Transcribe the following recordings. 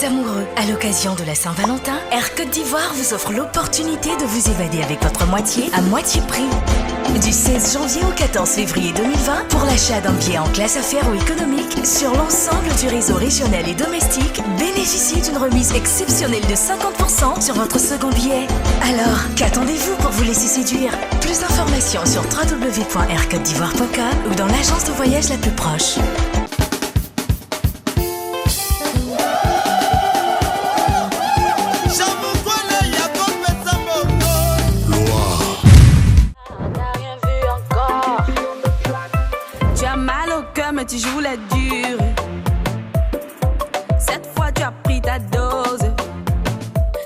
Les amoureux, à l'occasion de la Saint-Valentin, Air Côte d'Ivoire vous offre l'opportunité de vous évader avec votre moitié à moitié prix. Du 16 janvier au 14 février 2020, pour l'achat d'un billet en classe affaires ou économique sur l'ensemble du réseau régional et domestique, bénéficiez d'une remise exceptionnelle de 50% sur votre second billet. Alors, qu'attendez-vous pour vous laisser séduire? Plus d'informations sur www.aircotedivoire.com ou dans l'agence de voyage la plus proche. Mais tu joues la dure. Cette fois tu as pris ta dose.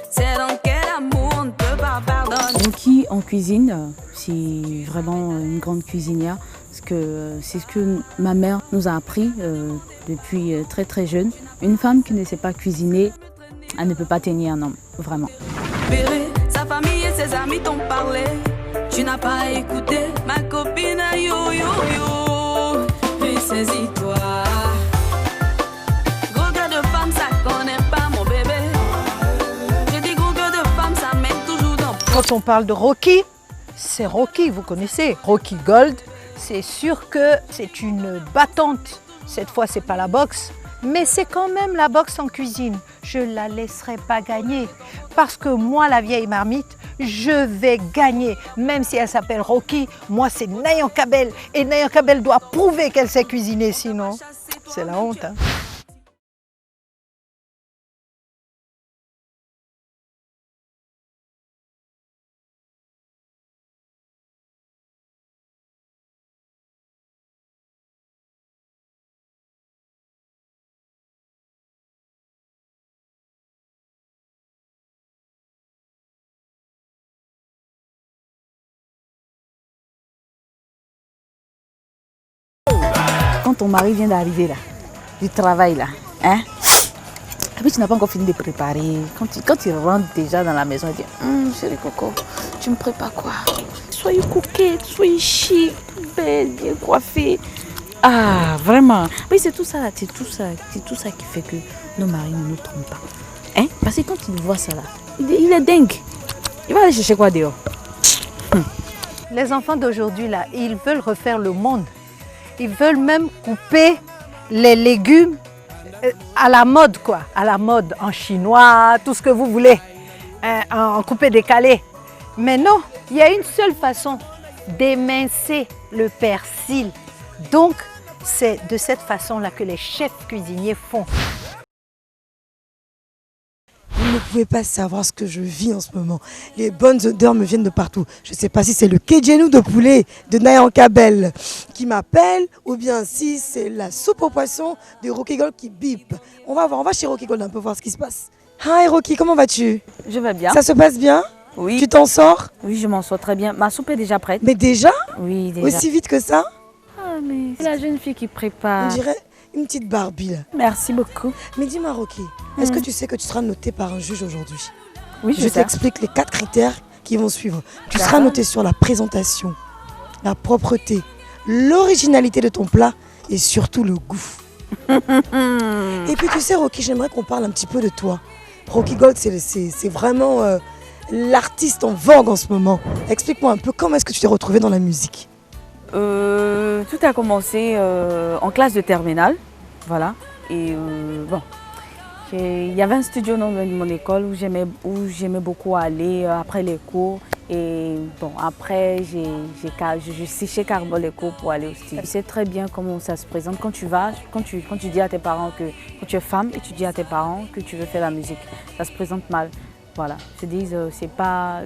C'est dans quel amour on ne peut pas pardonner. Rocky en cuisine, c'est vraiment une grande cuisinière. Parce que c'est ce que ma mère nous a appris depuis très très jeune. Une femme qui ne sait pas cuisiner, elle ne peut pas tenir un homme, vraiment. Béré, sa famille et ses amis t'ont parlé. Tu n'as pas écouté ma copine, yo yo yo. Saisis-toi. Gros gueule de femme, ça connaît pas mon bébé. J'ai dit gros gueule de femme, ça mène toujours dans. Quand on parle de Rocky, c'est Rocky, vous connaissez. Rocky Gold, c'est sûr que c'est une battante. Cette fois, c'est pas la boxe, mais c'est quand même la boxe en cuisine. Je la laisserai pas gagner. Parce que moi, la vieille marmite, je vais gagner. Même si elle s'appelle Rocky, moi c'est Nayan Kabel. Et Nayan Kabel doit prouver qu'elle sait cuisiner, sinon c'est la honte. Hein. Quand ton mari vient d'arriver là, du travail là, hein, et puis tu n'as pas encore fini de préparer. Quand il rentre déjà dans la maison, il dit chérie Coco, tu me prépares quoi? Soyez coquette, soyez chic, belle, bien coiffée. Ah, vraiment. Oui, c'est tout ça qui fait que nos maris ne nous trompent pas. Hein? Parce que quand il voit ça là, il est dingue. Il va aller chercher quoi dehors? Les enfants d'aujourd'hui là, ils veulent refaire le monde. Ils veulent même couper les légumes à la mode, quoi. À la mode, en chinois, tout ce que vous voulez. En coupé décalé. Mais non, il y a une seule façon d'émincer le persil. Donc, c'est de cette façon-là que les chefs cuisiniers font. Vous ne pouvez pas savoir ce que je vis en ce moment. Les bonnes odeurs me viennent de partout. Je ne sais pas si c'est le kedjenou de poulet de Nayan Kabel qui m'appelle ou bien si c'est la soupe au poisson de Rocky Gold qui bip. On va voir, on va chez Rocky Gold un peu voir ce qui se passe. Hi Rocky, comment vas-tu? Je vais bien. Ça se passe bien? Oui. Tu t'en sors? Oui, je m'en sors très bien. Ma soupe est déjà prête. Mais déjà? Oui, déjà. Aussi vite que ça? Ah, mais c'est la jeune fille qui prépare. On dirait une petite Barbie là. Merci beaucoup. Mais dis-moi Rocky, est-ce que tu sais que tu seras notée par un juge aujourd'hui? Oui, je t'explique les 4 critères qui vont suivre. Tu seras noté sur la présentation, la propreté, l'originalité de ton plat et surtout le goût. Et puis tu sais Rocky, j'aimerais qu'on parle un petit peu de toi. Rocky Gold, c'est vraiment l'artiste en vogue en ce moment. Explique-moi un peu comment est-ce que tu t'es retrouvée dans la musique. Tout a commencé en classe de terminale, voilà. Et bon, il y avait un studio dans mon école où j'aimais beaucoup aller après les cours. Et bon, après, j'ai séché carrément les cours pour aller au studio. Tu sais très bien comment ça se présente quand tu dis à tes parents que quand tu es femme et tu dis à tes parents que tu veux faire la musique. Ça se présente mal. Voilà, ils se disent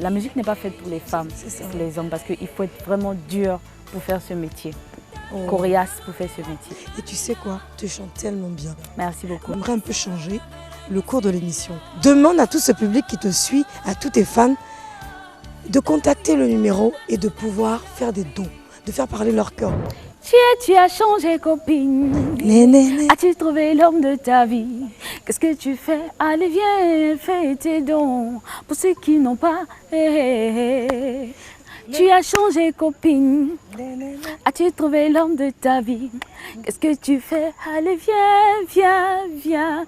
la musique n'est pas faite pour les femmes, c'est pour les hommes parce qu'il faut être vraiment dur pour faire ce métier. Coriace pour faire ce métier. Et tu sais quoi? Tu chantes tellement bien. Merci beaucoup. J'aimerais un peu changer le cours de l'émission. Demande à tout ce public qui te suit, à tous tes fans, de contacter le numéro et de pouvoir faire des dons, de faire parler leur cœur. Tu as changé copine. As-tu trouvé l'homme de ta vie? Qu'est-ce que tu fais? Allez viens, fais tes dons. Pour ceux qui n'ont pas, Tu as changé copine. As-tu trouvé l'homme de ta vie? Qu'est-ce que tu fais? Allez, viens,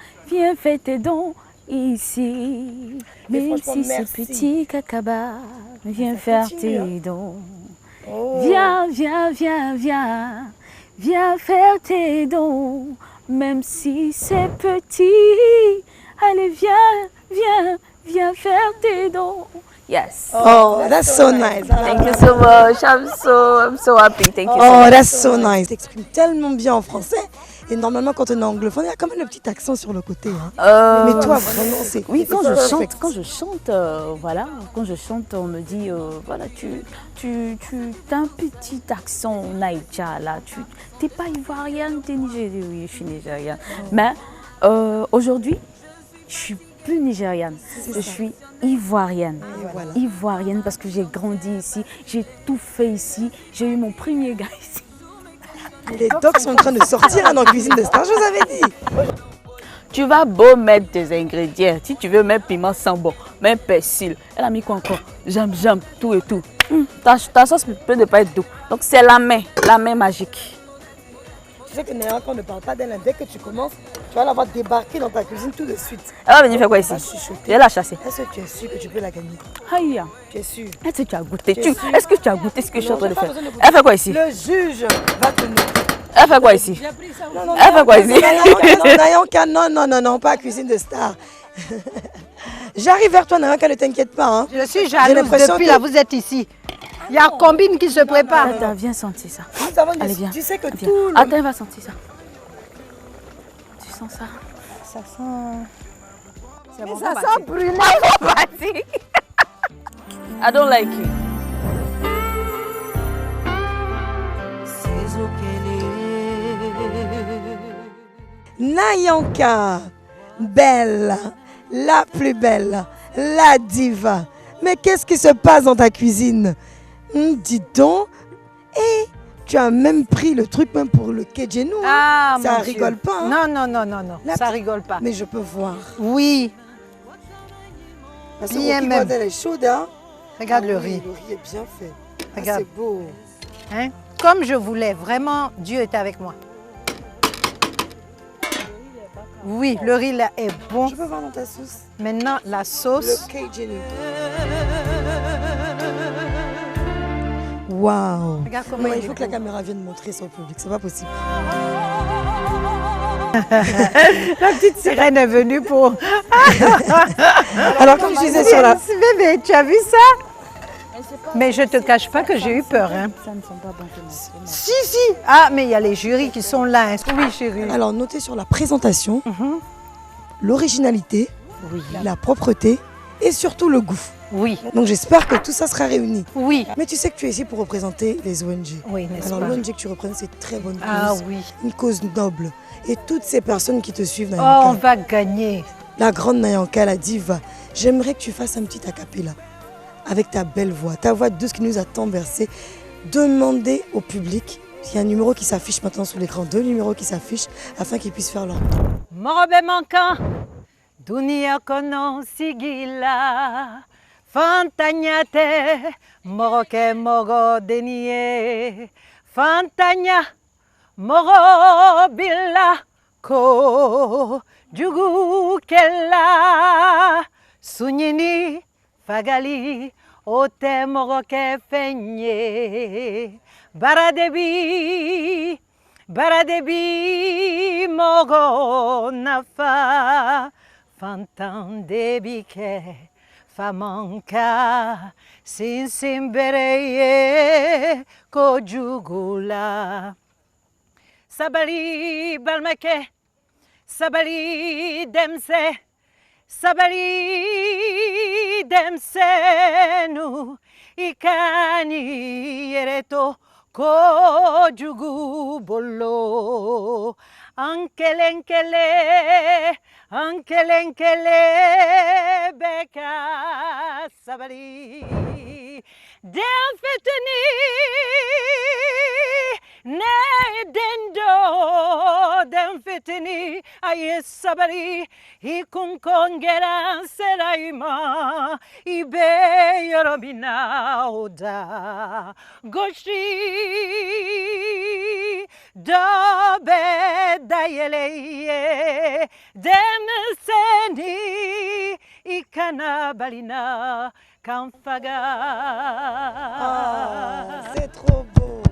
fais tes dons ici. Même si c'est petit cacaba, viens faire tes dons. Viens faire tes dons. Même si c'est petit, allez, viens faire tes dons. Yes. Oh, that's so nice. Thank you so much. I'm so happy. Thank you so Oh, much. that's so nice. Tu t'exprimes tellement bien en français. Et normalement, quand on est anglophone, il y a quand même le petit accent sur le côté. Hein. Mais toi, vraiment, c'est. Oui, quand c'est je perfect. chante, voilà, quand je chante, on me dit, voilà, tu as un petit accent naïja là, tu n'es pas ivoirienne, tu es nigérienne. Oui, je suis nigérienne. Mais aujourd'hui, je suis plus nigérienne, je suis ivoirienne. Et voilà. Ivoirienne parce que j'ai grandi ici, j'ai tout fait ici, j'ai eu mon premier gars ici. Les docs sont en train de sortir hein, dans Cuisine de Star, je vous avais dit. Tu vas beau mettre des ingrédients, si tu veux mettre piment sambo, même persil, elle a mis quoi encore? J'aime, tout et tout. Ta sauce peut ne pas être doux. Donc c'est la main magique. Tu sais que Nayanka, on ne parle pas d'elle. Dès que tu commences, tu vas la voir débarquer dans ta cuisine tout de suite. Elle va venir faire quoi ici? Elle va chuchoter. Je vais la chasser. Est-ce que tu es sûr que tu peux la gagner? Aïe. Tu es sûr? Est-ce que tu as goûté? Tu es sûr? Est-ce que tu as goûté ce que je suis en train de j'ai pas faire? besoin de goûter. Elle fait quoi ici? Le juge va te noter. Elle fait quoi ici? Non, Elle fait quoi ici? Nayanka, non, pas Cuisine de Star. J'arrive vers toi, Nayanka, ne t'inquiète pas. Hein. Je suis J'ai jalouse l'impression depuis que- là, vous êtes ici. Il y a Combine qui se prépare. Attends, viens sentir ça. Nous avons Allez, viens. Tu sais que Viens. tout le... Attends, elle va sentir ça. Tu sens ça? Ça sent... C'est bon, Ça sent brûlé. I don't like you. Nayanka, belle, la plus belle, la diva. Mais qu'est-ce qui se passe dans ta cuisine? Dis donc. Et tu as même pris le truc même pour le Kejenu. Ah, Ça mon rigole Dieu. pas, hein. Non, La ça petite- rigole pas. Mais je peux voir. Oui, Parce que Bien Rocky même. Bordel est chaude, hein. regarde Ah le oui, riz. Le riz est bien fait. Ah, Regarde. c'est beau. Hein? Comme je voulais, vraiment, Dieu est avec moi. Oui, le riz là est bon. Je peux voir dans ta sauce Maintenant, la le sauce. Kejenu. Waouh. Regarde comment Non, il il faut est que la beau. caméra vienne montrer ça au public, c'est pas possible. La petite sirène est venue pour... Alors comme je disais sur la... Bébé, tu as vu ça? Mais je te cache pas que j'ai eu peur. Hein. Ça ne sent pas bon que moi. Si. Ah, mais il y a les jurys qui sont là. Hein. Oui, chérie. Alors notez sur la présentation, l'originalité, la propreté et surtout le goût. Oui, Donc j'espère que tout ça sera réuni. oui. Mais tu sais que tu es ici pour représenter les ONG. Oui, n'est-ce Alors pas? l'ONG que tu représentes, c'est une très bonne cause. Ah oui. Une cause noble. Et toutes ces personnes qui te suivent, Oh, Nayanka, on va gagner. la grande Nayanka, la diva, j'aimerais que tu fasses un petit acapella avec ta belle voix, ta voix douce qui nous a tant bercé. Demandez au public, il y a un numéro qui s'affiche maintenant sur l'écran, 2 numéros qui s'affichent afin qu'ils puissent faire leur... Morobe mankan, dunia kono sigila, fantanyate, moroke mogo deniye, fantanya, moro bila, ko jugu kella, sunyini, fagali, ote moroke fenye, baradebi, Baradebi mogo nafa fantan debike famanka sinsimbereye kojugula sabali balmake sabali demse nu ikani yereto Kojugu bolo, ankele, beka sabali, delfetani, Nedendo denfetini ayesabari ikunkongera seraima ibe yorobina oda goshi dobe dayeleye demseni ikana balina kamfaga. C'est trop beau.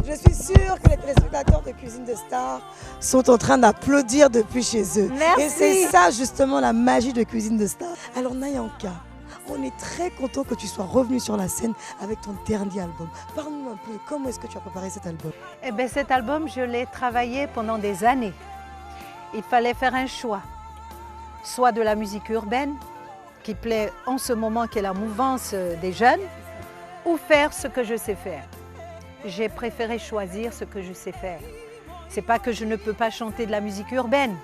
Je suis sûre que les téléspectateurs de Cuisine de Stars sont en train d'applaudir depuis chez eux. Merci. Et c'est ça justement la magie de Cuisine de Stars. Alors Nayanka, on est très content que tu sois revenue sur la scène avec ton dernier album. Parle-nous un peu, comment est-ce que tu as préparé cet album? Eh bien, cet album, je l'ai travaillé pendant des années. Il fallait faire un choix, soit de la musique urbaine, qui plaît en ce moment, qui est la mouvance des jeunes, ou faire ce que je sais faire. J'ai préféré choisir ce que je sais faire. C'est pas que je ne peux pas chanter de la musique urbaine,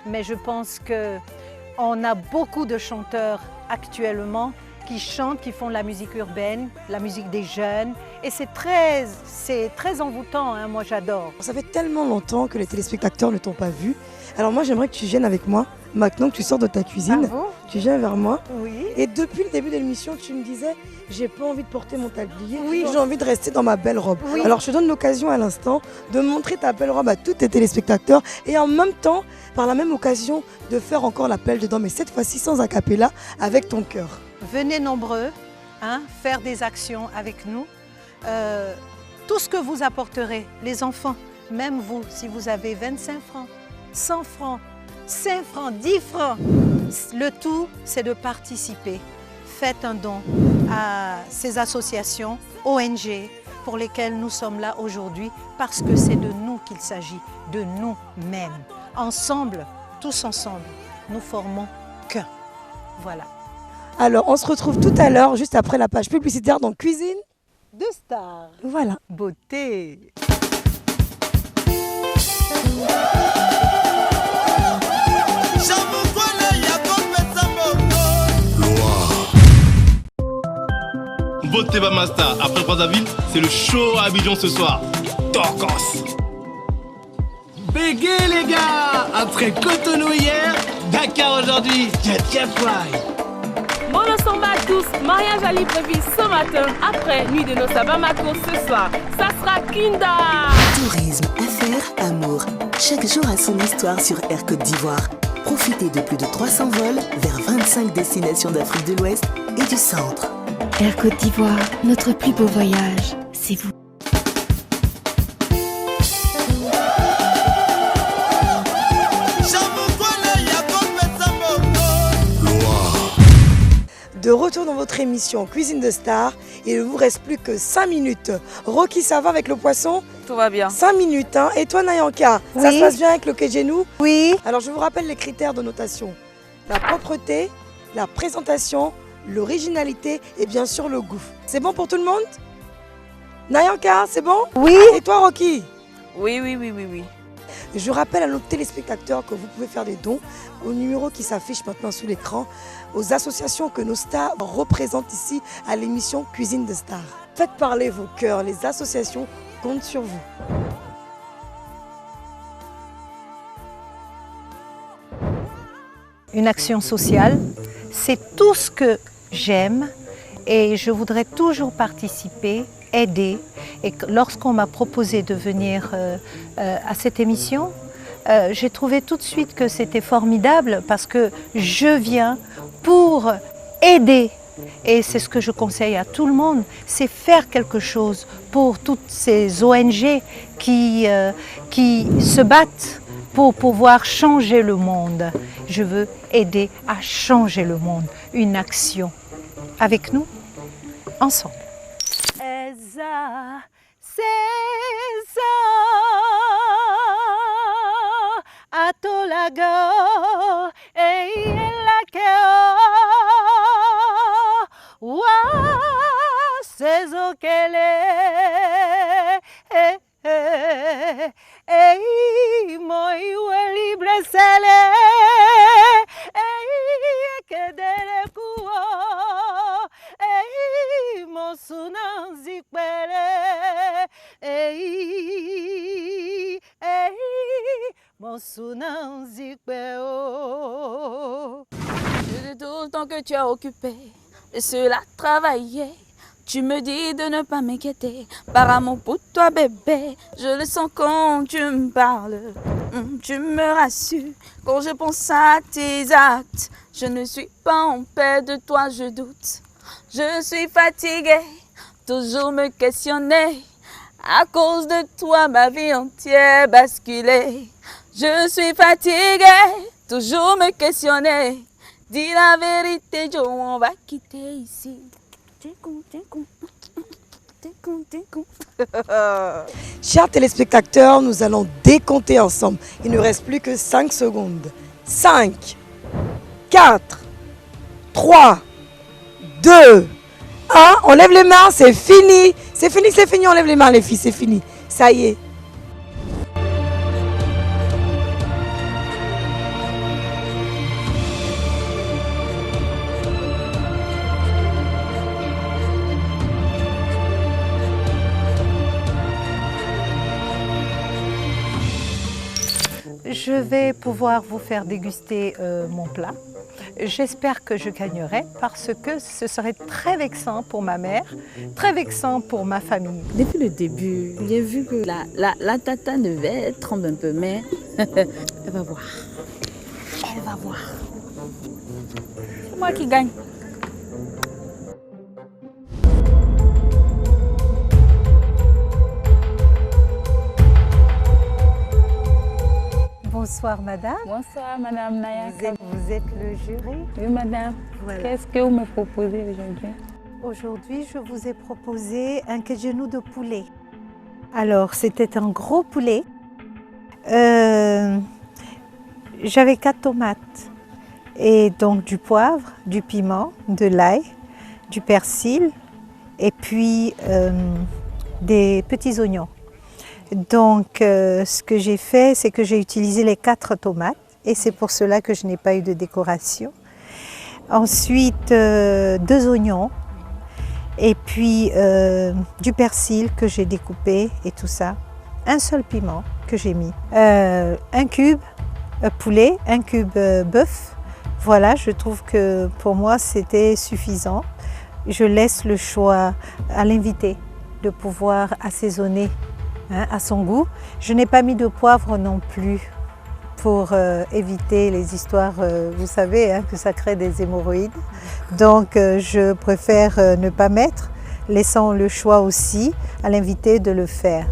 mais je pense qu'on a beaucoup de chanteurs actuellement qui chantent, qui font de la musique urbaine, la musique des jeunes, et c'est très envoûtant, hein, moi j'adore. Ça fait tellement longtemps que les téléspectateurs ne t'ont pas vu. Alors moi j'aimerais que tu viennes avec moi, maintenant que tu sors de ta cuisine, Ah bon? tu viens vers moi. Oui. Et depuis le début de l'émission, tu me disais, j'ai pas envie de porter mon tablier, Oui. j'ai envie de rester dans ma belle robe. Oui. Alors je te donne l'occasion à l'instant de montrer ta belle robe à tous tes téléspectateurs et en même temps, par la même occasion, de faire encore l'appel dedans, mais cette fois-ci sans a cappella, avec ton cœur. Venez nombreux, hein, faire des actions avec nous. Tout ce que vous apporterez, les enfants, même vous, si vous avez 25 francs, 100 francs, 5 francs, 10 francs, le tout, c'est de participer. Faites un don à ces associations, ONG, pour lesquelles nous sommes là aujourd'hui, parce que c'est de nous qu'il s'agit, de nous-mêmes. Ensemble, tous ensemble, nous formons qu'un. Voilà. Alors on se retrouve tout à l'heure, juste après la page publicitaire dans Cuisine De stars. Voilà. Beauté. Beauté Bamasta, après Brazzaville, c'est le show à Abidjan ce soir. Torcos. Bégué les gars, après Cotonou hier, Dakar aujourd'hui, Tcha Fly. Bon ensemble à tous, mariage à Libreville ce matin, après nuit de noces à Bamako ce soir. Ça sera Kinda. Tourisme, affaires, amour. Chaque jour a son histoire sur Air Côte d'Ivoire. Profitez de plus de 300 vols vers 25 destinations d'Afrique de l'Ouest et du centre. Air Côte d'Ivoire, notre plus beau voyage, c'est vous. De retour dans votre émission Cuisine de Stars, il ne vous reste plus que 5 minutes. Rocky, ça va avec le poisson? Tout va bien. 5 minutes, hein. Et toi Nayanka, ça Oui. se passe bien avec le Kejenou? Oui. Alors je vous rappelle les critères de notation. La propreté, la présentation, l'originalité et bien sûr le goût. C'est bon pour tout le monde? Nayanka, c'est bon? Oui. Et toi Rocky? Oui. Je rappelle à nos téléspectateurs que vous pouvez faire des dons au numéro qui s'affiche maintenant sous l'écran, aux associations que nos stars représentent ici à l'émission Cuisine de Stars. Faites parler vos cœurs, les associations comptent sur vous. Une action sociale, c'est tout ce que j'aime et je voudrais toujours participer, aider. Et lorsqu'on m'a proposé de venir à cette émission, j'ai trouvé tout de suite que c'était formidable parce que je viens pour aider. Et c'est ce que je conseille à tout le monde, c'est faire quelque chose pour toutes ces ONG qui se battent pour pouvoir changer le monde. Je veux aider à changer le monde. Une action avec nous, ensemble. Eza, César, Atolago, Eyelakeo, Wa, Sezokele, Moi libre sele, Kedere kuo, Mosunanzi pere, Tout le temps que tu as occupé de cela travailler. Tu me dis de ne pas m'inquiéter par amour pour toi bébé. Je le sens quand tu me parles. Tu me rassures quand je pense à tes actes. Je ne suis pas en paix, de toi je doute. Je suis fatiguée, toujours me questionner. À cause de toi ma vie entière basculée. Je suis fatiguée, toujours me questionner. Dis la vérité Joe, on va quitter ici. T'es con, t'es con. T'es con, t'es con. Chers téléspectateurs, nous allons décompter ensemble. Il ne reste plus que 5 secondes. 5, 4, 3, 2, 1. On lève les mains, c'est fini. C'est fini, c'est fini. On lève les mains, les filles, c'est fini. Ça y est. Je vais pouvoir vous faire déguster mon plat. J'espère que je gagnerai parce que ce serait très vexant pour ma mère, très vexant pour ma famille. Depuis le début, j'ai vu que la tata devait trembler un peu, mais elle va voir. Elle va voir. C'est moi qui gagne. Bonsoir madame. Bonsoir Madame Nayaka. Vous êtes le jury. Oui Madame. Voilà. Qu'est-ce que vous me proposez aujourd'hui? Aujourd'hui, je vous ai proposé un genou de poulet. Alors, c'était un gros poulet. J'avais 4 tomates et donc du poivre, du piment, de l'ail, du persil et puis des petits oignons. Donc, ce que j'ai fait, c'est que j'ai utilisé les 4 tomates et c'est pour cela que je n'ai pas eu de décoration. Ensuite, 2 oignons et puis du persil que j'ai découpé et tout ça. Un seul piment que j'ai mis. Un cube poulet, un cube bœuf. Voilà, je trouve que pour moi, c'était suffisant. Je laisse le choix à l'invité de pouvoir assaisonner à son goût. Je n'ai pas mis de poivre non plus pour éviter les histoires, vous savez, que ça crée des hémorroïdes. Donc je préfère ne pas mettre, laissant le choix aussi à l'invité de le faire.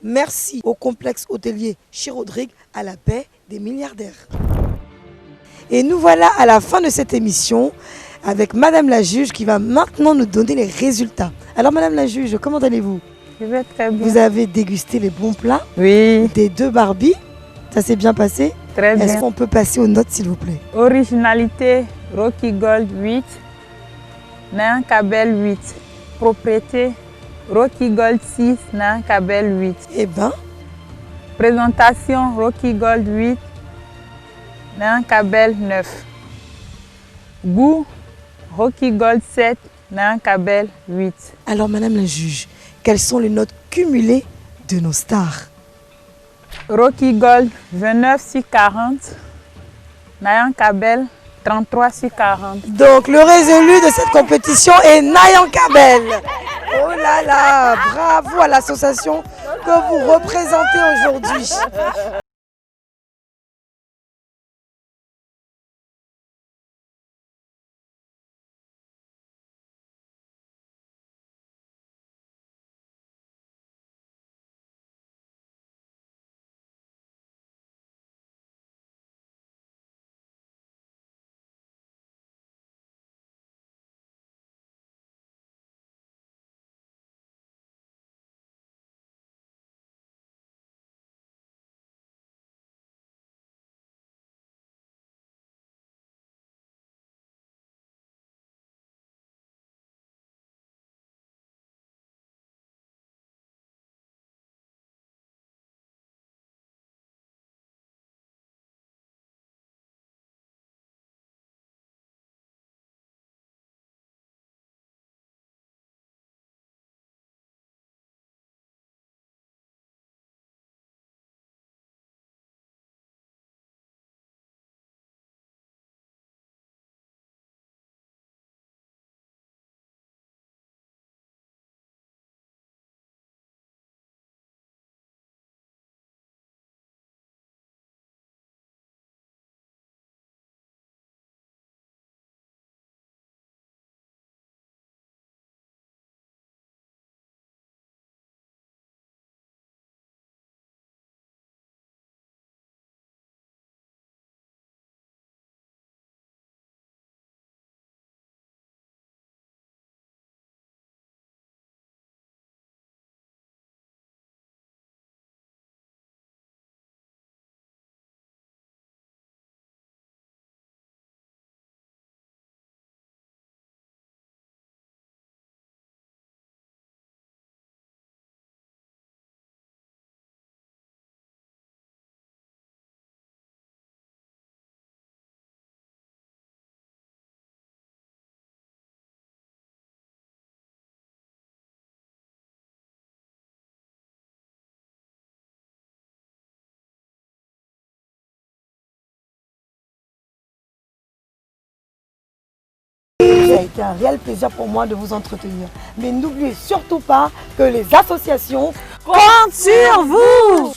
Merci au complexe hôtelier chez Rodrigue à la paix des milliardaires. Et nous voilà à la fin de cette émission avec Madame la juge qui va maintenant nous donner les résultats. Alors Madame la juge, comment allez-vous? Je vais très bien. Vous avez dégusté les bons plats Oui, des 2 Barbies. Ça s'est bien passé? très Est-ce bien. qu'on peut passer aux notes s'il vous plaît? Originalité, Rocky Gold 8. Nayan Kabel 8. Propriété, Rocky Gold 6. Nayan Kabel 8. Eh ben, Présentation, Rocky Gold 8. Nayan Kabel 9. Goût, Rocky Gold 7. Nayan Kabel 8. alors Madame la juge, quelles sont les notes cumulées de nos stars? Rocky Gold 29 sur 40. Nayan Kabel 33 sur 40. Donc le résolu de cette compétition est Nayan Kabel. Oh là là, bravo à l'association que vous représentez aujourd'hui. Ça a été un réel plaisir pour moi de vous entretenir. Mais n'oubliez surtout pas que les associations Compte sur vous!